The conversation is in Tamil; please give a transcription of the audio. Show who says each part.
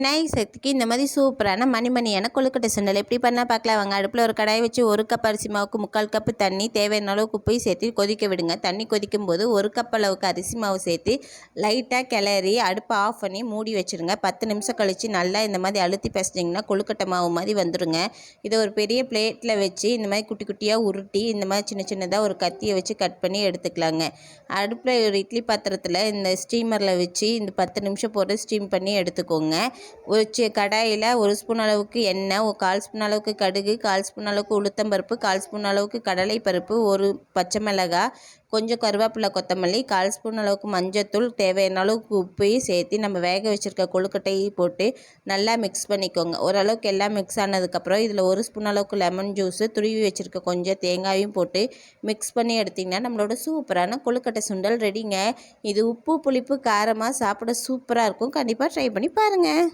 Speaker 1: விநாயகர் சதுர்த்திக்கு இந்த மாதிரி சூப்பரான மணிமணியான கொழுக்கட்டை சுண்டல் எப்படி பண்ணால் பார்க்கலாம் வாங்க. அடுப்பில் ஒரு கடாய் வச்சு 1 கப் அரிசி மாவுக்கு 3/4 கப்பு தண்ணி, தேவையான அளவுக்கு உப்பையும் சேர்த்து கொதிக்க விடுங்க. தண்ணி கொதிக்கும் போது 1 கப் அளவுக்கு அரிசி மாவு சேர்த்து லைட்டாக கிளறி அடுப்பை ஆஃப் பண்ணி மூடி வச்சுருங்க. 10 நிமிஷம் கழித்து நல்லா இந்த மாதிரி அழுத்தி பேசிட்டிங்கன்னா கொழுக்கட்டை மாவு மாதிரி வந்துடுங்க. இதை ஒரு பெரிய பிளேட்டில் வச்சு இந்த மாதிரி குட்டி குட்டியாக உருட்டி இந்த மாதிரி சின்ன சின்னதாக ஒரு கத்தியை வச்சு கட் பண்ணி எடுத்துக்கலாங்க. அடுப்பில் ஒரு இட்லி பாத்திரத்தில் இந்த ஸ்டீமரில் வச்சு இந்த 10 நிமிஷம் போட்டு ஸ்டீம் பண்ணி எடுத்துக்கோங்க. ஒரு கடாயில் 1 ஸ்பூன் அளவுக்கு எண்ணெய், 1/4 ஸ்பூன் அளவுக்கு கடுகு, 1/4 ஸ்பூன் அளவுக்கு உளுத்தம்பருப்பு, 1/4 ஸ்பூன் அளவுக்கு கடலைப்பருப்பு, 1 பச்சை மிளகாய், கொஞ்சம் கருவேப்பிலை, கொத்தமல்லி, 1/4 ஸ்பூன் அளவுக்கு மஞ்சத்தூள், தேவையான அளவுக்கு உப்பையும் சேர்த்து நம்ம வேக வச்சுருக்க கொழுக்கட்டையை போட்டு நல்லா மிக்ஸ் பண்ணிக்கோங்க. ஓரளவுக்கு எல்லாம் மிக்ஸ் ஆனதுக்கப்புறம் இதில் 1 ஸ்பூன் அளவுக்கு லெமன் ஜூஸு, துருவி வச்சுருக்க கொஞ்சம் தேங்காயும் போட்டு மிக்ஸ் பண்ணி எடுத்திங்கன்னா நம்மளோட சூப்பரான கொழுக்கட்டை சுண்டல் ரெடிங்க. இது உப்பு புளிப்பு காரமாக சாப்பிட சூப்பராக இருக்கும். கண்டிப்பாக ட்ரை பண்ணி பாருங்கள்.